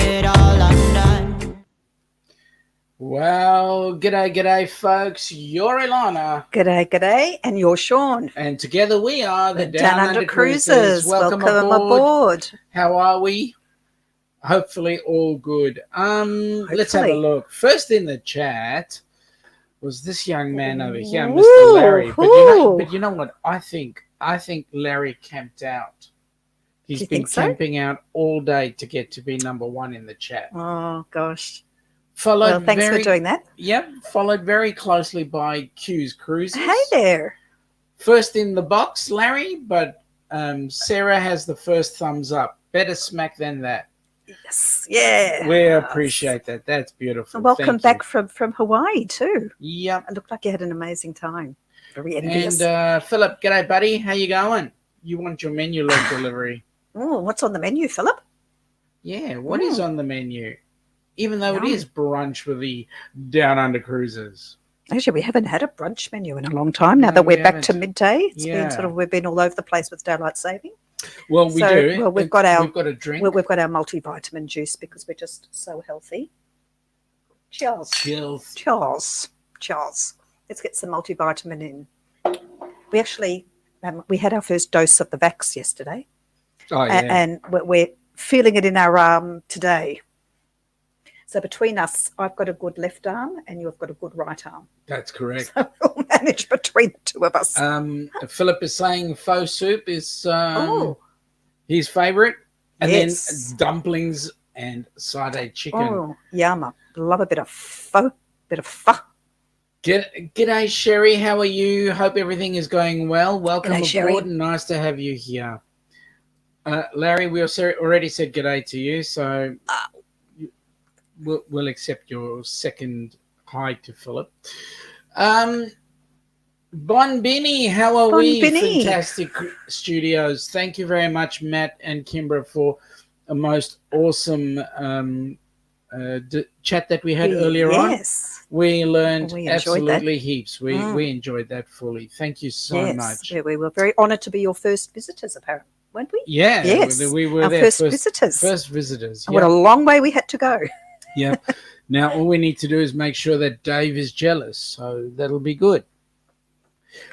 it all undone. Well, g'day, folks. You're Ilana. G'day, and you're Sean. And together we are the Downunder Cruisers. Cruisers. Welcome aboard. How are we? Hopefully all good. Let's have a look. First in the chat was this young man over here, Mr. Larry. But you know what? I think Larry camped out. He's been camping out all day to get to be number one in the chat. Oh, gosh. Thanks for doing that. Yep, followed very closely by Q's Cruisers. Hey there. First in the box, Larry, but Sarah has the first thumbs up. Better smack than that. Yes, yeah. We appreciate that. That's beautiful. And welcome back from Hawaii too. Yep. It looked like you had an amazing time. Very envious. And Philip, g'day, buddy. How you going? You want your menu log delivery? Oh, what's on the menu, Philip? Yeah, what is on the menu? Even though it is brunch with the Downunder Cruisers. Actually, we haven't had a brunch menu in a long time now that we're back to midday. It's been we've been all over the place with daylight saving. Well, we do. Well, we've got a drink. We've got our multivitamin juice because we're just so healthy. Cheers. Cheers. Let's get some multivitamin in. We actually we had our first dose of the vax yesterday. Oh, yeah. And we're feeling it in our arm today. So between us, I've got a good left arm and you've got a good right arm. That's correct. So we'll manage between the two of us. Philip is saying faux soup is his favourite. And then dumplings and sauteed chicken. Oh, yum. Love a bit of pho. G'day, Sherry. How are you? Hope everything is going well. Welcome aboard. Sherry. Nice to have you here. Larry, we already said g'day to you, so... We'll accept your second hi to Philip. Bon Bini, how are we? Fantastic studios. Thank you very much, Matt and Kimbra, for a most awesome chat that we had earlier on. We learned absolutely heaps. We enjoyed that fully. Thank you so much. Yeah, we were very honoured to be your first visitors, apparently, weren't we? Yeah, we were our there first visitors. First visitors. What a long way we had to go. Yeah. Now all we need to do is make sure that Dave is jealous, so that'll be good.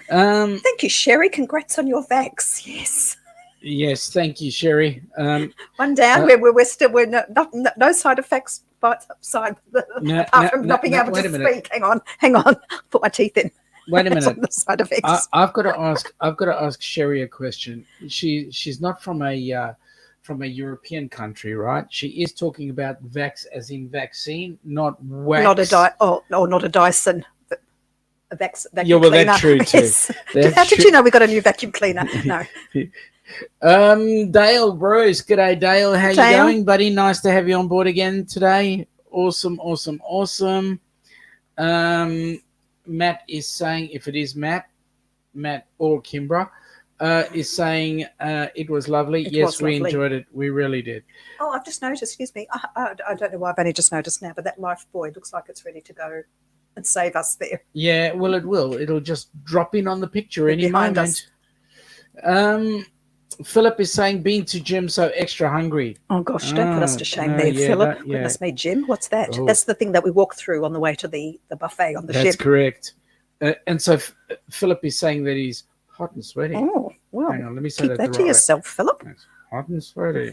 Thank you, Sherry. Congrats on your vax. Yes. Yes, thank you, Sherry. One down. We're no side effects, but apart from not being able to speak. Hang on. Put my teeth in. Wait a minute. The side effects. I've got to ask Sherry a question. She's not from a European country, right? She is talking about vax as in vaccine, not wax. Not a Dyson. A vacuum well, cleaner. That's true too. Yes. How did you know we got a new vacuum cleaner? No. Dale Bruce. G'day, Dale. How you going, buddy? Nice to have you on board again today. Awesome. Matt is saying, if it is Matt or Kimbra, is saying it was lovely. Yes, we enjoyed it. We really did. Oh, I've just noticed, excuse me. I don't know why I've only just noticed now, but that life buoy looks like it's ready to go and save us there. Yeah, well, it will. It'll just drop in on the picture any moment. Philip is saying, been to gym so extra hungry. Oh, gosh, don't put us to shame there, Philip. Goodness me, Jim, what's that? Oh. That's the thing that we walk through on the way to the buffet on the ship. That's correct. And so Philip is saying that he's hot and sweaty. Oh, well, hang on, let me say keep that to yourself, Philip. It's hot and sweaty.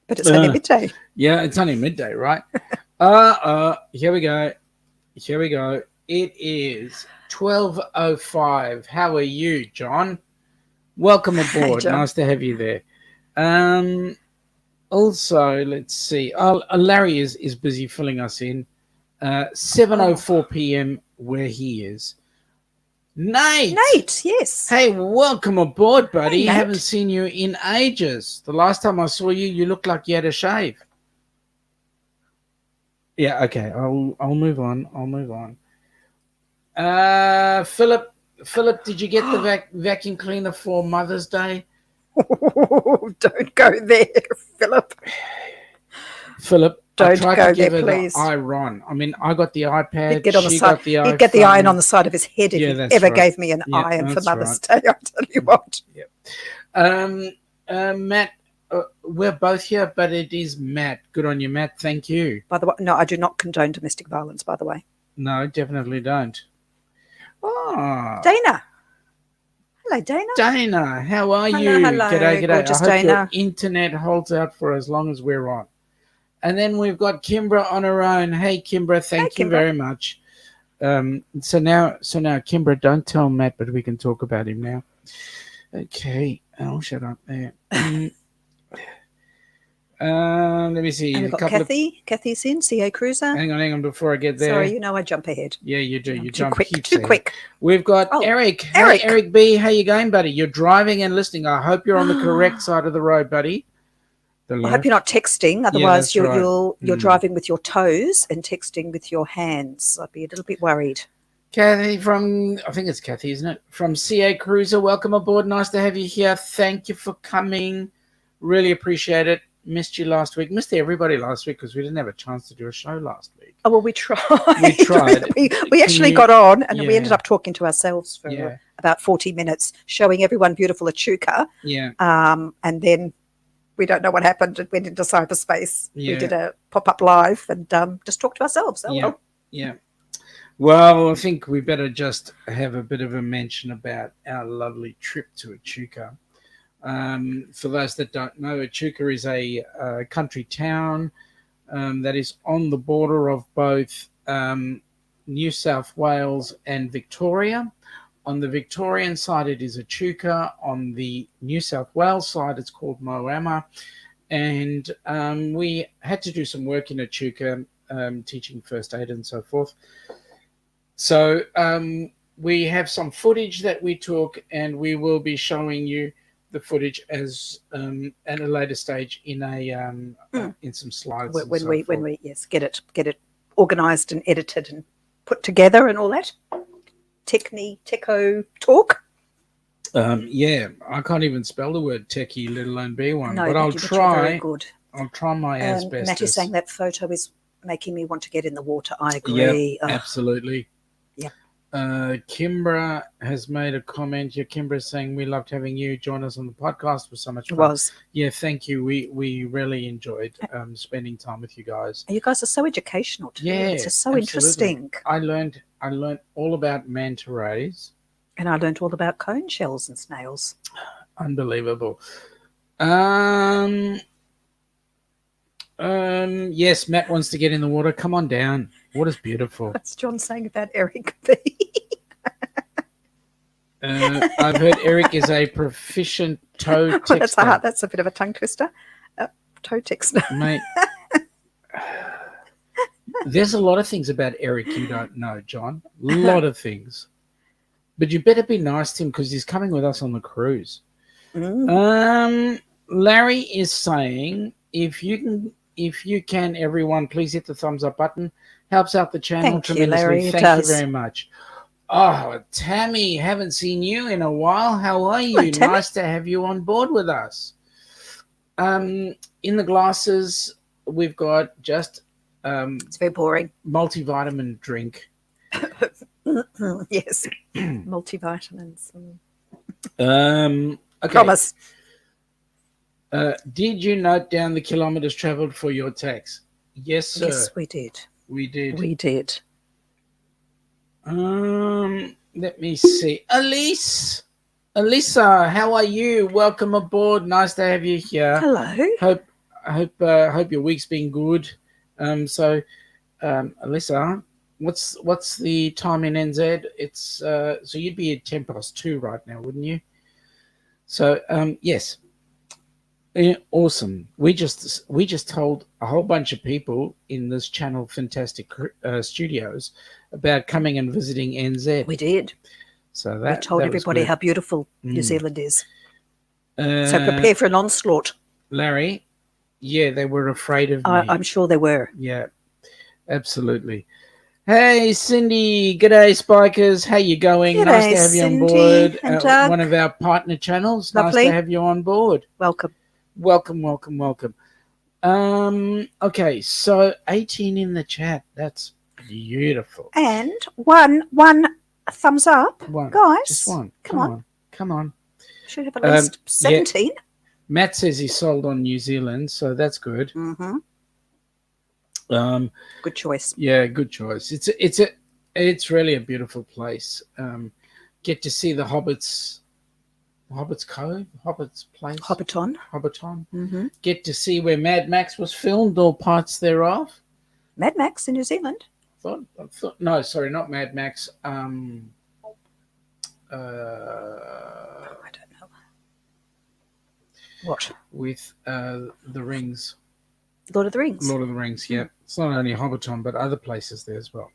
But it's only midday. Yeah, it's only midday, right? Here we go. It is 12:05. How are you, John? Welcome aboard. Hey, nice to have you there. Also, let's see. Larry is busy filling us in. 7:04 p.m. where he is. Nate, yes. Hey, welcome aboard, buddy. Hey, I haven't seen you in ages. The last time I saw you, you looked like you had a shave. Yeah, okay. I'll move on. Philip, did you get the vacuum cleaner for Mother's Day? Oh, don't go there, Philip. Philip, don't go there, please. The iron. I mean, I got the iPad. He'd get on the side. He'd get the iron on the side of his head if he ever gave me an iron for Mother's Day. I tell you what. Yep. Matt we're both here, but it is Matt. Good on you, Matt. Thank you. By the way, no, I do not condone domestic violence, by the way. No, definitely don't. Oh, Dana. Hello, Dana. Dana, how are you? Hello. G'day. Gorgeous I hope Dana. your internet holds out for as long as we're on. And then we've got Kimbra on her own. Hey, Kimbra, thank you very much. So now, Kimbra, don't tell Matt, but we can talk about him now. Okay, I'll shut up there. Let me see. And we've got Kathy. Kathy's in, CA Cruiser. Hang on, before I get there. Sorry, I jump ahead. Yeah, you do. You jump too quick. We've got Eric. Hey, Eric B, how you going, buddy? You're driving and listening. I hope you're on the correct side of the road, buddy. I hope you're not texting. Otherwise, you're driving with your toes and texting with your hands. I'd be a little bit worried. Kathy I think it's Kathy, isn't it? From CA Cruiser. Welcome aboard. Nice to have you here. Thank you for coming. Really appreciate it. Missed you last week. Missed everybody last week because we didn't have a chance to do a show last week. Oh, well, we tried. we actually got on and we ended up talking to ourselves for about 40 minutes, showing everyone beautiful Echuca. Yeah. And then we don't know what happened. It went into cyberspace. Yeah. We did a pop-up live and just talked to ourselves. Yeah. Well, I think we better just have a bit of a mention about our lovely trip to Echuca. For those that don't know, Echuca is a country town that is on the border of both New South Wales and Victoria. On the Victorian side, it is Echuca. On the New South Wales side, it's called Moama. And we had to do some work in Echuca, teaching first aid and so forth. So we have some footage that we took, and we will be showing you the footage as at a later stage in in some slides. When we get it organised and edited and put together and all that. Techo talk. I can't even spell the word techie, let alone be one. No, but I'll try. Very good. I'll try my best. Matt is saying that photo is making me want to get in the water. I agree. Yep, absolutely. Yeah. Kimbra has made a comment here. Kimbra is saying we loved having you join us on the podcast. It was so much fun. It was. Yeah, thank you. We really enjoyed spending time with you guys. You guys are so educational too. Yeah, it's just so interesting. I learned all about manta rays. And I learned all about cone shells and snails. Unbelievable. Yes, Matt wants to get in the water. Come on down. Water's beautiful. What's John saying about Eric B? I've heard Eric is a proficient toe texter. That's a bit of a tongue twister. Toe texter. Mate, there's a lot of things about Eric you don't know, John. A lot of things. But you better be nice to him because he's coming with us on the cruise. Larry is saying, if you can, everyone, please hit the thumbs up button. Helps out the channel tremendously. Thank you very much. Oh, Tammy, haven't seen you in a while. How are you? Hello, nice to have you on board with us. In the glasses, we've got just it's very boring. Multivitamin drink. Yes, multivitamins. Okay. Promise. Did you note down the kilometers traveled for your tax? Yes, sir. Yes, we did. We did. We did. Let me see. Elisa, how are you? Welcome aboard. Nice to have you here. Hello. Hope your week's been good. So, Elisa, what's the time in NZ? It's so you'd be at 2:10 right now, wouldn't you? So, yes. Awesome. We just told a whole bunch of people in this channel, Fantastic Studios, about coming and visiting NZ. We did. So we told everybody how beautiful New Zealand is. So prepare for an onslaught. Larry, yeah, they were afraid of me. I'm sure they were. Yeah, absolutely. Hey, Cindy. G'day, Spikers. How you going? G'day, nice to have Cindy, you on board. and one of our partner channels. Lovely. Nice to have you on board. Welcome. Okay, so 18 in the chat. That's beautiful. And one thumbs up, guys. Just one. Come on. Should have at least 17. Matt says he sold on New Zealand, so that's good. Mm-hmm. Good choice. Yeah, good choice. It's really a beautiful place. Get to see the Hobbits Cove, Hobbits Place, Hobbiton. Hobbiton. Get to see where Mad Max was filmed, or parts thereof. Mad Max in New Zealand. I thought no, sorry, not Mad Max. I don't know. What? With the Rings. Lord of the Rings. Lord of the Rings, yeah. It's not only Hobbiton, but other places there as well.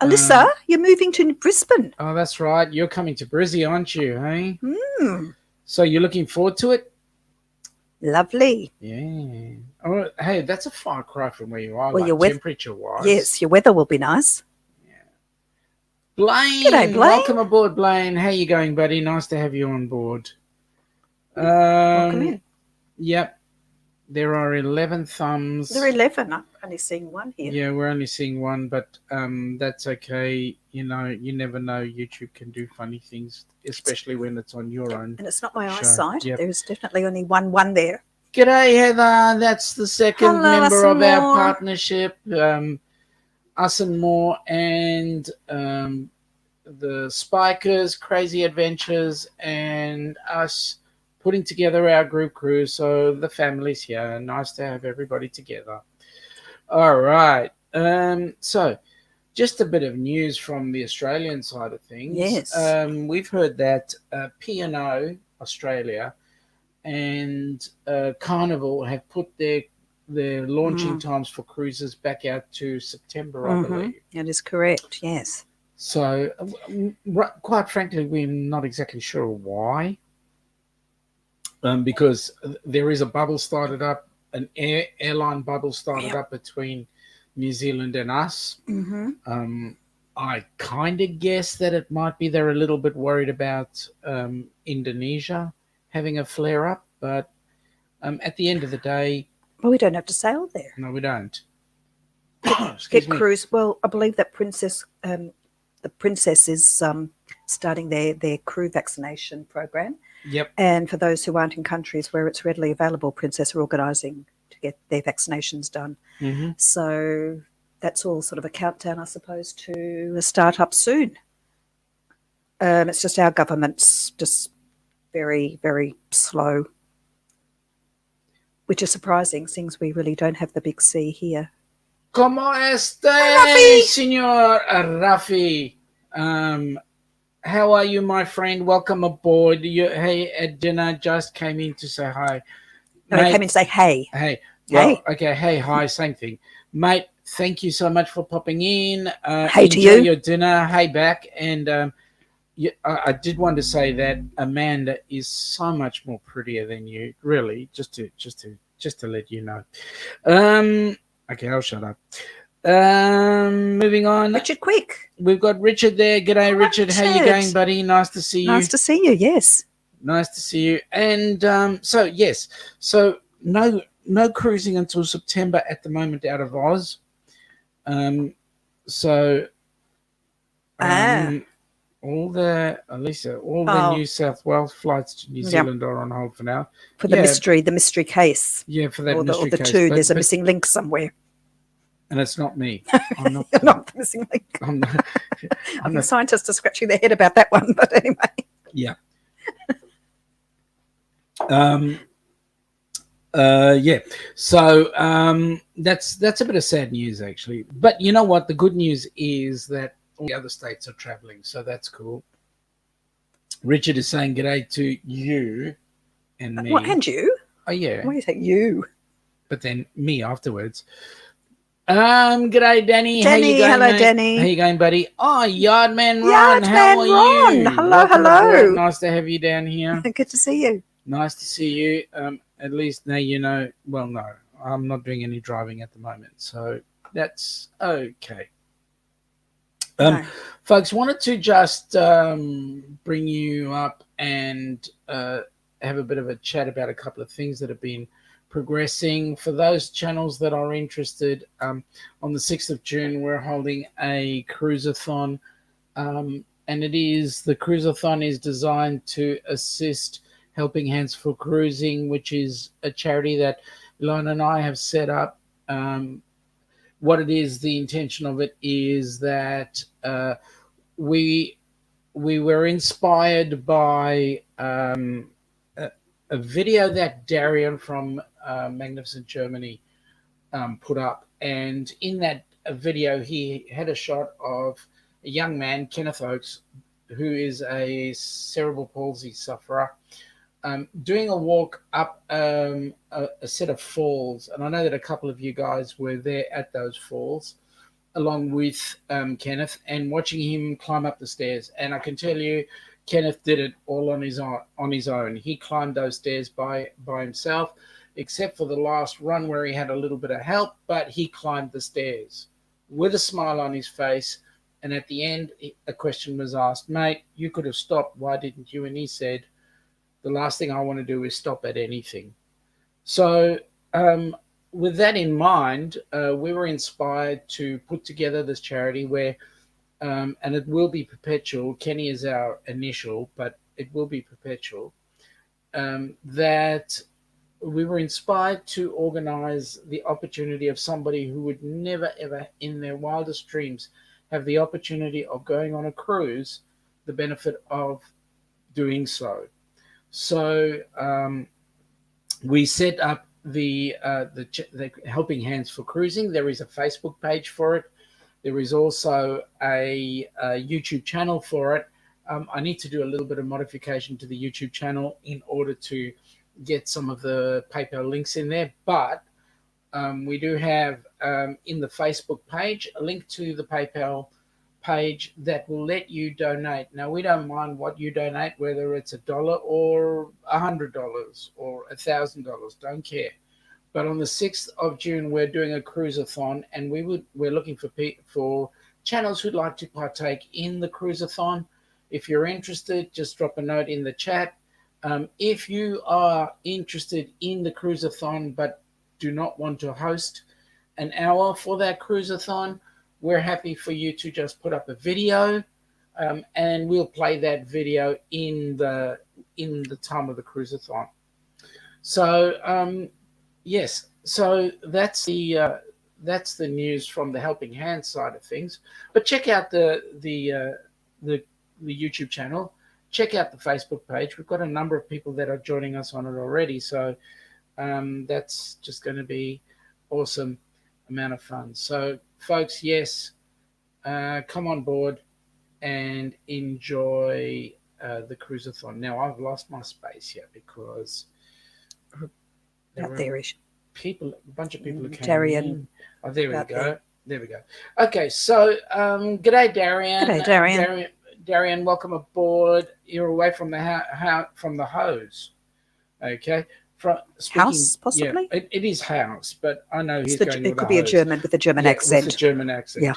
Alyssa, you're moving to Brisbane. Oh, that's right. You're coming to Brizzy, aren't you, hey? So you're looking forward to it? Lovely. Yeah. Oh, hey, that's a far cry from where you are, well, like temperature-wise. Yes, your weather will be nice. Yeah. Blaine. G'day, Blaine. Welcome aboard, Blaine. How you going, buddy? Nice to have you on board. Welcome in. Yep. There are 11 thumbs. There are 11. I'm only seeing one here. Yeah, we're only seeing one, but that's okay. You know, you never know. YouTube can do funny things, especially when it's on your own. And it's not my show. eyesight. Yep. There's definitely only one there. G'day, Heather. That's the second Hello, member us of and our more. partnership. Us and More, and the Spikers, Crazy Adventures, and us putting together our group cruise. So the family's here. Nice to have everybody together. All right. So just a bit of news from the Australian side of things. Yes. We've heard that P&O Australia and Carnival have put their launching times for cruises back out to September, I believe. That is correct, yes. So quite frankly, we're not exactly sure why. Because there is a bubble started up, an airline bubble started up between New Zealand and us. I kind of guess that it might be they're a little bit worried about Indonesia having a flare up, but at the end of the day, well, we don't have to sail there. no, we don't. Get cruise. Well, I believe that the Princess is starting their crew vaccination program. Yep. And for those who aren't in countries where it's readily available, Princess are organising to get their vaccinations done. So that's all sort of a countdown, I suppose, to a start up soon. It's just our government's just very, very slow, which is surprising, since we really don't have the big C here. ¿Cómo está, Señor Rafi? How are you, my friend? Welcome aboard. Hey, Edna just came in to say hi. No, I came in to say hey. Hey. Well, Hey. Okay, hey, hi, same thing. Mate, thank you so much for popping in. Hey to enjoy you. your dinner. Hey back. And I did want to say that Amanda is so much more prettier than you, really, just to let you know. Okay, I'll shut up. Moving on. Richard Quick. We've got Richard there. G'day, Richard. How you going, buddy? Nice to see you. Nice to see you, yes. Nice to see you. And so no cruising until September at the moment out of Oz. All the New South Wales flights to New Zealand are on hold for now. For the mystery case. Yeah, for that or mystery the case. two. There's a missing link somewhere. And it's not me. I'm not. You're not the missing link. I'm not. I think scientists are scratching their head about that one, but anyway. Yeah. So that's a bit of sad news, actually. But you know what? The good news is that all the other states are traveling, so that's cool. Richard is saying g'day to you and me. What, and you? Oh yeah. Why do you say you? But then me afterwards. G'day, Danny. How Danny, you going, hello, mate? Danny. How you going, buddy? Oh, Yardman Ron. How are Ron. you? Hello, Welcome hello. aboard. Nice to have you down here. Good to see you. Nice to see you. At least now you know. Well, no, I'm not doing any driving at the moment, so that's okay. No. Folks, wanted to just bring you up and have a bit of a chat about a couple of things that have been progressing. For those channels that are interested, on the 6th of June, we're holding a cruisathon, and the cruisathon is designed to assist Helping Hands for Cruising, which is a charity that Ilona and I have set up. What it is, the intention of it is that we were inspired by a video that Darian from Magnificent Germany put up, and in that video he had a shot of a young man, Kenneth Oakes, who is a cerebral palsy sufferer, doing a walk up a set of falls. And I know that a couple of you guys were there at those falls along with Kenneth, and watching him climb up the stairs. And I can tell you, Kenneth did it all on his own. He climbed those stairs by himself, except for the last run where he had a little bit of help, but he climbed the stairs with a smile on his face. And at the end, a question was asked, "Mate, you could have stopped. Why didn't you?" And he said, "The last thing I want to do is stop at anything." So with that in mind, we were inspired to put together this charity where, and it will be perpetual. Kenny is our initial, but it will be perpetual. That we were inspired to organize the opportunity of somebody who would never, ever in their wildest dreams have the opportunity of going on a cruise, the benefit of doing so. So we set up the Helping Hands for Cruising. There is a Facebook page for it. There is also a YouTube channel for it. I need to do a little bit of modification to the YouTube channel in order to get some of the PayPal links in there. But we do have in the Facebook page a link to the PayPal page that will let you donate. Now, we don't mind what you donate, whether it's $1 or $100 or $1,000, don't care. But on the 6th of June, we're doing a cruise-a-thon, and we're looking for channels who'd like to partake in the cruise-a-thon. If you're interested, just drop a note in the chat. If you are interested in the cruise-a-thon but do not want to host an hour for that cruise-a-thon, we're happy for you to just put up a video, and we'll play that video in the time of the cruise-a-thon. So yes, so that's the news from the Helping Hands side of things. But check out the YouTube channel. Check out the Facebook page. We've got a number of people that are joining us on it already, so that's just going to be awesome amount of fun. So, folks, yes, come on board and enjoy the cruise-a-thon. Now, I've lost my space here because there is a bunch of people who came Darian. in. Oh, there we go. There we go. Okay, so g'day, Darian. G'day, Darian. Darian, welcome aboard. You're away from the from the hose. Okay. House, possibly? Yeah, it is house, but I know he's going with it could be hose. a German with a German accent. With a German accent. Yeah.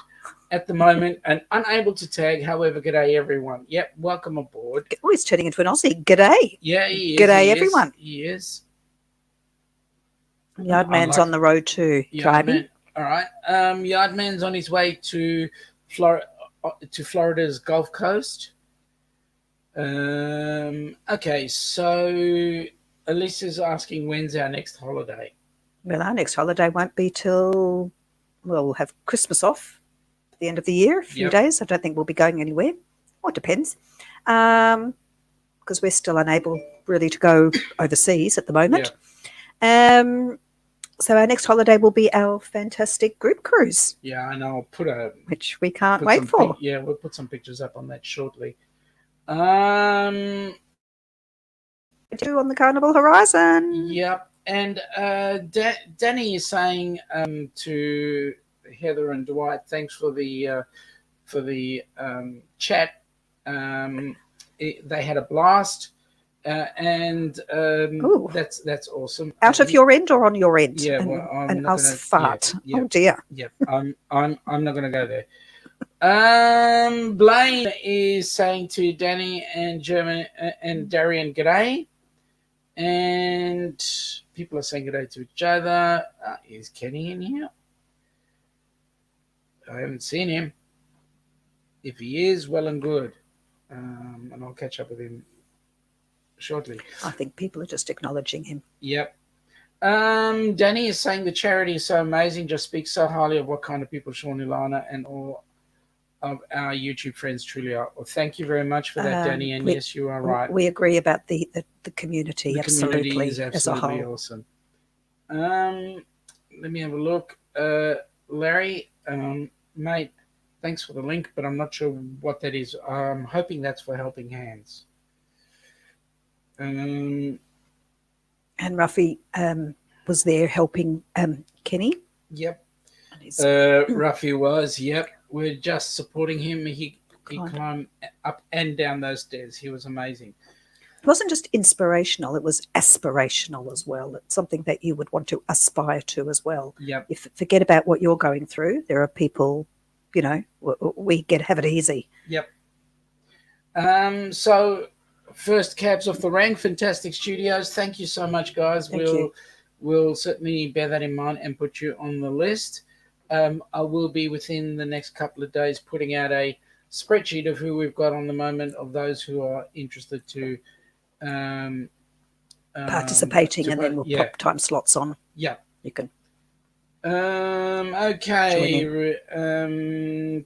At the moment, and unable to tag. However, g'day, everyone. Yep, welcome aboard. Oh, he's turning into an Aussie. G'day. Yeah, he is. G'day, everyone. He is. Yardman's on the road too, driving. All right. Yardman's on his way to Florida's Gulf Coast. Okay, so Elisa's asking when's our next holiday. Well, our next holiday won't be till we'll have Christmas off at the end of the year, a few days. I don't think we'll be going anywhere. Well, it depends. Because we're still unable really to go overseas at the moment. So our next holiday will be our fantastic group cruise. Yeah, I know. Which we can't wait for. We'll put some pictures up on that shortly. Do on the Carnival Horizon. Yep. And Danny is saying to Heather and Dwight, thanks for the chat. They had a blast. And that's awesome. Out of your end or on your end? Yeah, and us fart. Yeah. Oh dear. Yeah, I'm not going to go there. Blaine is saying to Danny and German and Darian, g'day. And people are saying g'day to each other. Is Kenny in here? I haven't seen him. If he is, well and good. And I'll catch up with him shortly. I think people are just acknowledging him. Yep. Danny is saying the charity is so amazing, just speaks so highly of what kind of people Sean, Ilana, and all of our YouTube friends truly are. Well, thank you very much for that, Danny. And yes, you are right. We agree about the community. The absolutely, community is absolutely as a whole. awesome. Let me have a look. Larry, mate, thanks for the link, but I'm not sure what that is. I'm hoping that's for Helping Hands. And Ruffy was there helping Kenny. Yep. Ruffy was. Yep. We're just supporting him. He climbed up and down those stairs. He was amazing. It wasn't just inspirational, it was aspirational as well. It's something that you would want to aspire to as well. Yep. You forget about what you're going through. There are people, we have it easy. Yep. So first cabs off the rank, Fantastic Studios. Thank you so much, guys. We'll certainly bear that in mind and put you on the list. I will be within the next couple of days putting out a spreadsheet of who we've got on the moment, of those who are interested to participating, and then we'll pop time slots on. Yeah, you can. Okay.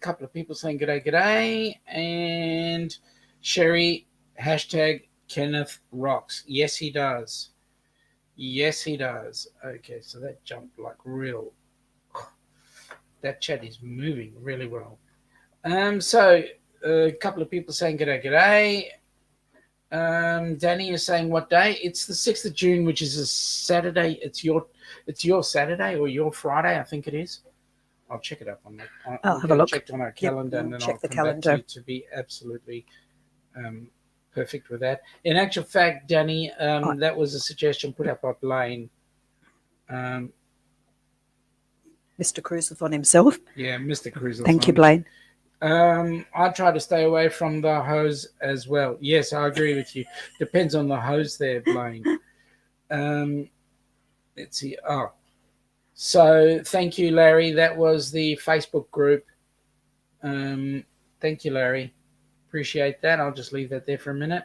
Couple of people saying g'day, and Sherry hashtag Kenneth rocks. Yes, he does. Yes, he does. Okay, so that jumped like real. That chat is moving really well. So a couple of people saying g'day. Danny is saying what day? It's the 6th of June, which is a Saturday. It's your Saturday or your Friday, I think it is. I'll check it up on that. I'll have a look. Checked on our calendar, and then check I'll the come calendar back to be absolutely perfect with that. In actual fact, Danny, that was a suggestion put up by Blaine. Mr. Cruiser on himself. Yeah, Mr. Cruiser. Thank you, Blaine. I try to stay away from the hose as well. Yes, I agree with you. Depends on the hose there, Blaine. Let's see. Oh, so thank you, Larry. That was the Facebook group. Thank you, Larry. Appreciate that. I'll just leave that there for a minute.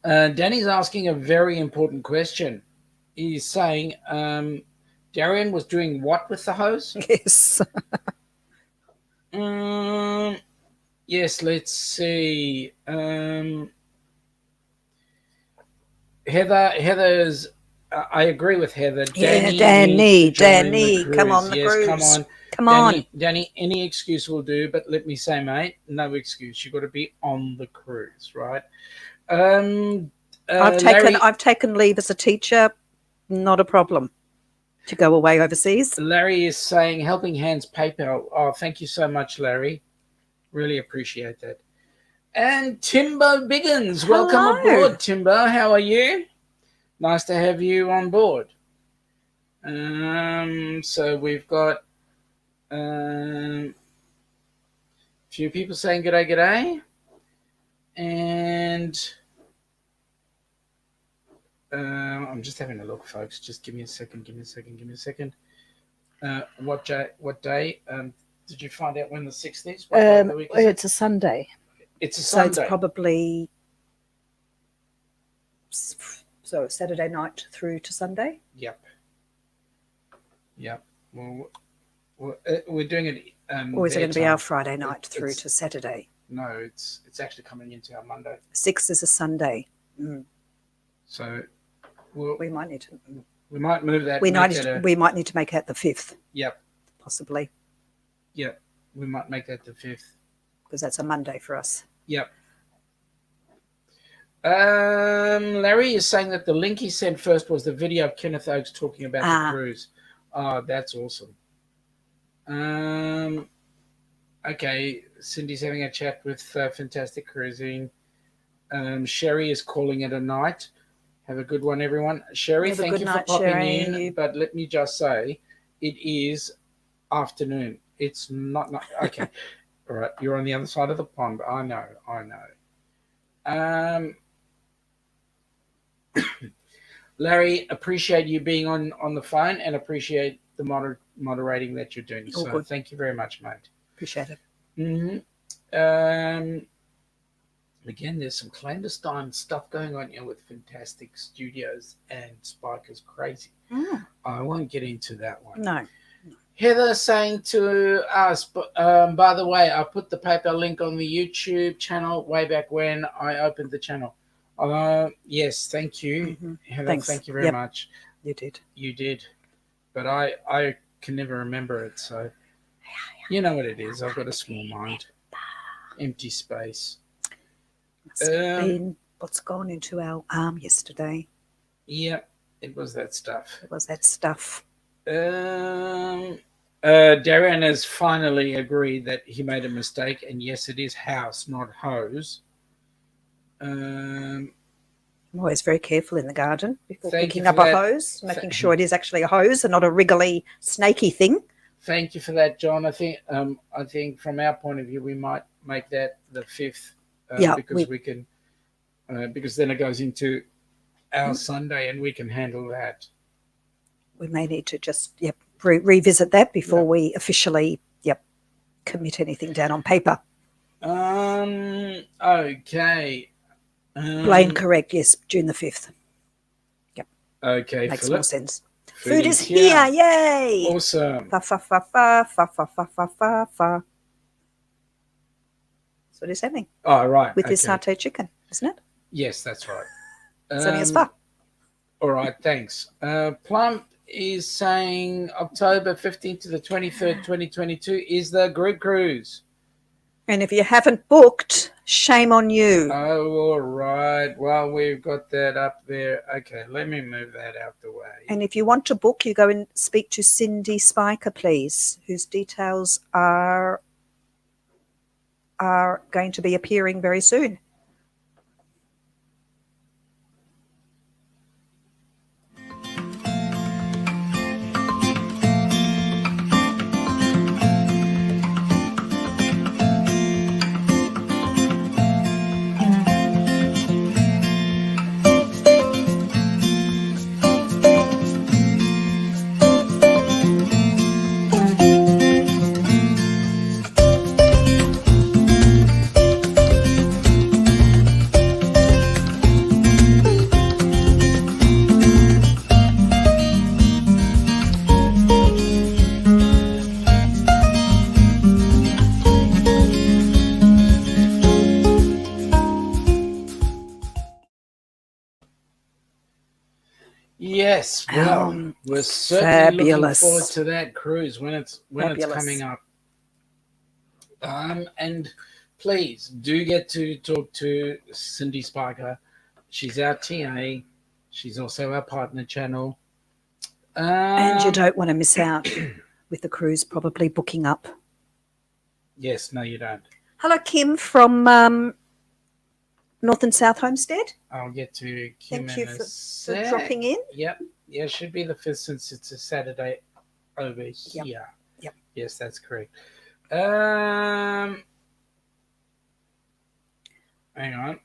Danny's asking a very important question. He's saying, Darian was doing what with the hose? Yes. Yes, let's see. Heather's. I agree with Heather. Danny, come on the cruise. Come on. Danny, any excuse will do, but let me say, mate, no excuse. You've got to be on the cruise, right? I've taken leave as a teacher. Not a problem to go away overseas. Larry is saying Helping Hands PayPal. Oh, thank you so much, Larry. Really appreciate that. And Timbo Biggins, welcome aboard, Timbo. How are you? Nice to have you on board. So we've got a few people saying g'day. And I'm just having a look, folks. Just give me a second. What day? Did you find out when the 6th is? What day of the week is it's a Sunday. It's a Sunday. So it's probably Saturday night through to Sunday. Yep. Well, we're doing it. Or is it going to be our Friday night through to Saturday? No, it's actually coming into our Monday. 6th is a Sunday. So we might need to. We might move that. We might need to make that the 5th. Yep. Possibly. Yep. We might make that the 5th. Because that's a Monday for us. Yep. Larry is saying that the link he sent first was the video of Kenneth Oakes talking about the cruise. Oh, that's awesome. Okay, Cindy's having a chat with Fantastic Cruising. Sherry is calling it a night. Have a good one, everyone. Sherry, thank you for popping in. But let me just say, it is afternoon. It's not okay. All right, you're on the other side of the pond. I know. Larry, appreciate you being on the phone and appreciate the moderating that you're doing. So thank you very much, mate. Appreciate it. Mm-hmm. Again, there's some clandestine stuff going on here with Fantastic Studios, and Spike is crazy. I won't get into that one. No. Heather saying to us, by the way, I put the PayPal link on the YouTube channel way back when I opened the channel. Yes, thank you, Heather. Thanks. Thank you very much. You did. You did. But I can never remember it, so you know what it is. I've got a small mind. Empty space. Must have been what's gone into our arm yesterday. Yeah, it was that stuff. It was that stuff. Darren has finally agreed that he made a mistake, and yes, it is house, not hose. I'm always very careful in the garden before picking up a hose, making sure it is actually a hose and not a wriggly, snaky thing. Thank you for that, John. I think from our point of view, we might make that the 5th, because we can, because then it goes into our Sunday, and we can handle that. We may need to just revisit that before we officially commit anything down on paper. Okay. Blaine, correct? Yes, June the 5th. Yep. Okay, makes Philip. more sense. Food is here! Yay! Awesome. Fa fa fa fa fa fa fa fa fa fa. That's what he's having. Oh, right. With his satay chicken, isn't it? Yes, that's right. It's only as far. All right, thanks. Plum is saying October 15th to the 23rd, 2022 is the group cruise. And if you haven't booked, shame on you. Oh, all right. Well, we've got that up there. Okay, let me move that out the way. And if you want to book, you go and speak to Cindy Spiker, please, whose details are going to be appearing very soon. Yes, well, we're certainly looking forward to that cruise when it's coming up. And please do get to talk to Cindy Spiker. She's our TA. She's also our partner channel. And you don't want to miss out with the cruise probably booking up. Yes, no, you don't. Hello, Kim from North and South Homestead. I'll get to Kim. Thank you for dropping in. Yep. Yeah, it should be the 5th since it's a Saturday over here. Yep. Yes, that's correct. Hang on.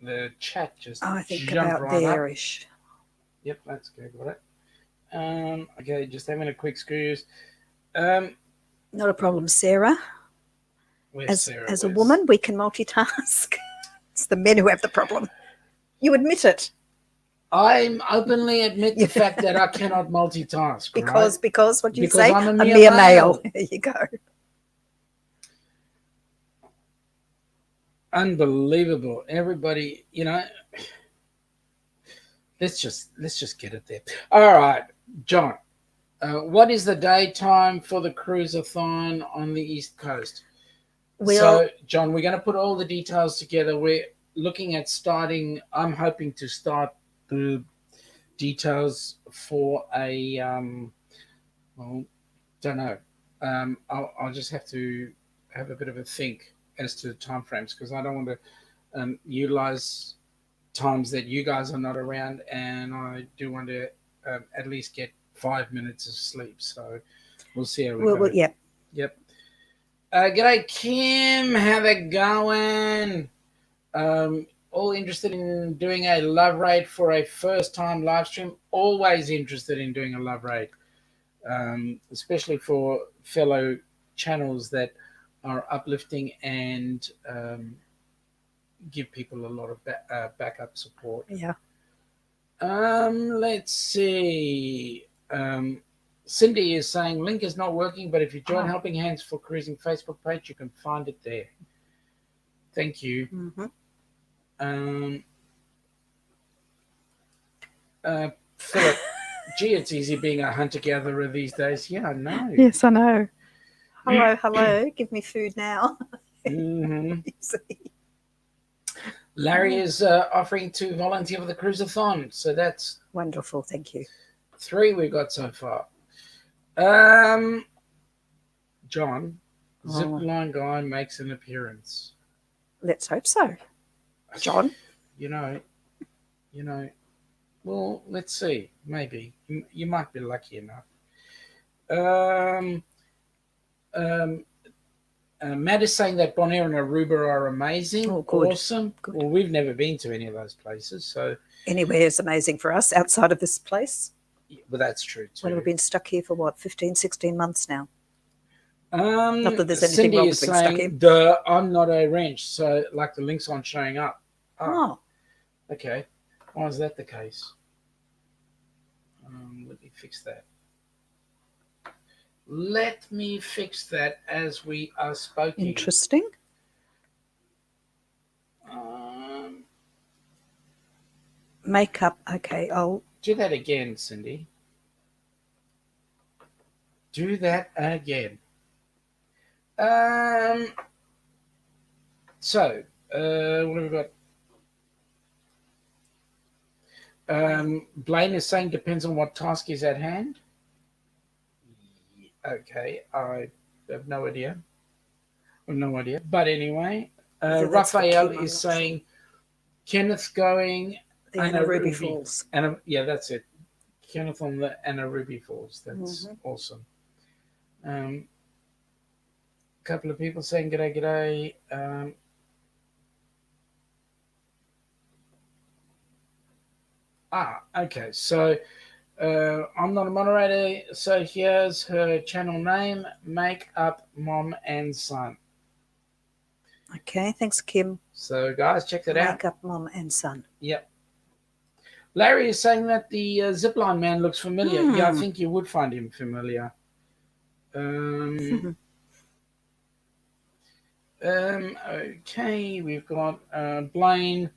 The chat just I think jumped about right there-ish. up. Yep, that's good. Got it. Okay, just having a quick squeeze. Not a problem, Sarah. As a woman, we can multitask. It's the men who have the problem. You admit it. I openly admit the fact that I cannot multitask. Because what do you because say? I'm a mere male. There you go. Unbelievable. Everybody, let's just get it there. All right, John. What is the daytime for the cruisathon on the East Coast? So, John, we're going to put all the details together. We're looking at starting. I'm hoping to start the details for a. Well, don't know. I'll just have to have a bit of a think as to the timeframes because I don't want to utilize times that you guys are not around, and I do want to at least get 5 minutes of sleep. So we'll see how we go. Yep. G'day, Kim. How they going? All interested in doing a love raid for a first-time live stream? Always interested in doing a love raid, especially for fellow channels that are uplifting and give people a lot of backup support. Yeah. Let's see. Cindy is saying link is not working, but if you join Helping Hands for Cruising Facebook page, you can find it there. Thank you. Philip, gee, it's easy being a hunter-gatherer these days. Yeah, I know. Yes, I know. Hello. Give me food now. Larry is offering to volunteer for the Cruisathon, so that's wonderful. Thank you. 3 we've got so far. John, Zipline guy makes an appearance. Let's hope so. John? You know, well, let's see. Maybe. You might be lucky enough. Matt is saying that Bonaire and Aruba are amazing. Oh, good. Awesome. Good. Well, we've never been to any of those places, so anywhere is amazing for us outside of this place. Yeah, well, that's true too. Well, we've been stuck here for what, 15, 16 months now. Not that there's anything wrong with being stuck here. I'm not a wrench, so like the links aren't showing up. Oh. Okay. Why is that the case? Let me fix that. Let me fix that as we are speaking. Interesting. Makeup. Okay, I'll do that again, Cindy. Do that again. So, what have we got? Blaine is saying depends on what task is at hand. Okay, I have no idea. But anyway, Raphael is saying Kenneth going the Anna Ruby Falls. Yeah, that's it. Kenneth on the Anna Ruby Falls. That's awesome. A couple of people saying g'day. Okay. So I'm not a moderator. So here's her channel name: Make Up Mom and Son. Okay. Thanks, Kim. So guys, check that out. Make Up Mom and Son. Yep. Larry is saying that the zipline man looks familiar. Yeah, I think you would find him familiar. Okay, we've got Blaine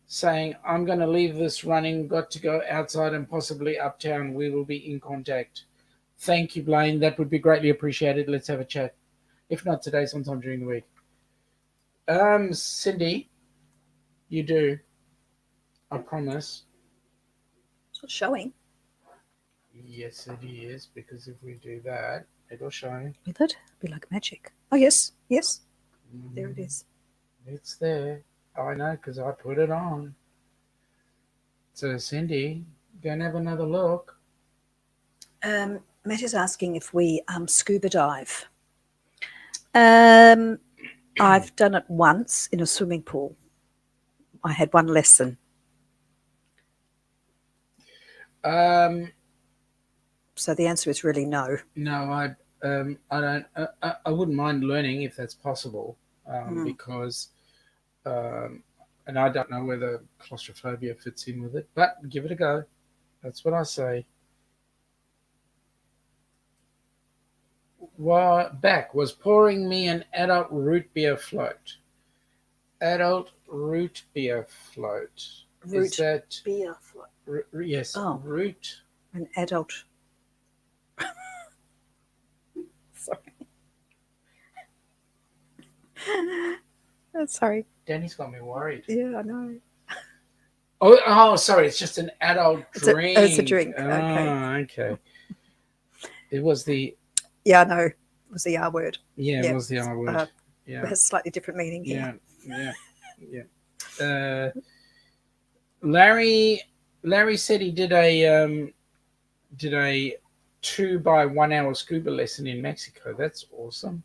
saying, I'm going to leave this running, got to go outside and possibly uptown. We will be in contact. Thank you, Blaine. That would be greatly appreciated. Let's have a chat. If not today, sometime during the week. Cindy, you do. I promise. It's not showing. Yes, it is, because if we do that, it'll show. Will it? It'll be like magic. Oh, yes. Yes. There it is. It's there. I know, because I put it on. So, Cindy, go and have another look. Matt is asking if we scuba dive. I've done it once in a swimming pool. I had one lesson. So the answer is really no. No, I don't. I wouldn't mind learning if that's possible, because, and I don't know whether claustrophobia fits in with it, but give it a go. That's what I say. Back was pouring me an adult root beer float. Adult root beer float. Root beer float. Yes. Oh. Root. An adult. Sorry. Sorry. Danny's got me worried. Yeah, I know. Oh, sorry. It's just an adult drink. It's a drink. Okay. It was the. Yeah, I know. It was the R word. Yeah, it was the R word. It has a slightly different meaning here. Yeah. Larry said he did a 2 by 1 hour scuba lesson in Mexico. That's awesome.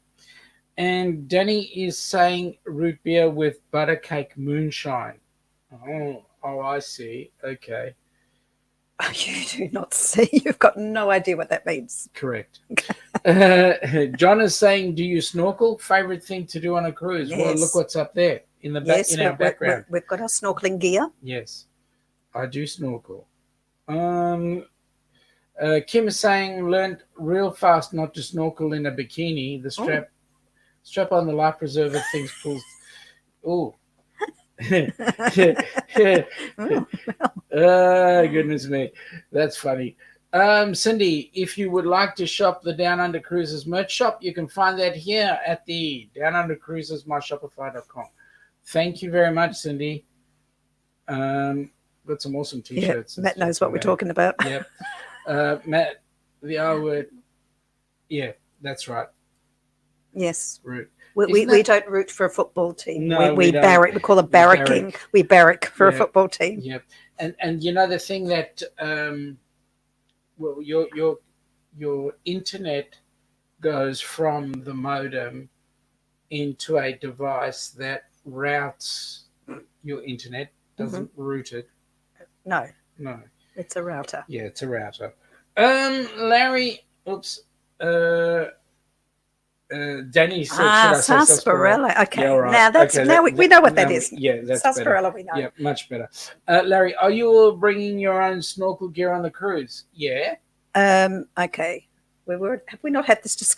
And Danny is saying root beer with butter cake moonshine. Oh, I see. Okay. You do not see. You've got no idea what that means. Correct. John is saying, do you snorkel? Favorite thing to do on a cruise? Yes. Well, look what's up there. in the back, Yes, in our background. we've got our snorkeling gear. Yes, I do snorkel. Kim is saying, learned real fast not to snorkel in a bikini. The strap on the life preserver things pulls. Oh. Goodness me. That's funny. Cindy, if you would like to shop the Downunder Cruisers merch shop, you can find that here at the Downunder Cruisers myshopify.com. Thank you very much, Cindy. Got some awesome t-shirts. Matt knows what we're talking about. Yep. Matt, the R word. Yeah, that's right. Yes. Root. We don't root for a football team. No, we barrack. We call it barracking. We barrack for a football team. Yep. And you know the thing that well, your internet goes from the modem into a device that routes your internet, doesn't route it. No. It's a router. Yeah, it's a router. Larry, Danny said, sarsaparilla. Okay, yeah, right. Now that's okay, we know what that is. Yeah, that's sarsaparilla. Better. We know. Yeah, much better. Larry, are you all bringing your own snorkel gear on the cruise? Yeah. Okay. Have we not had this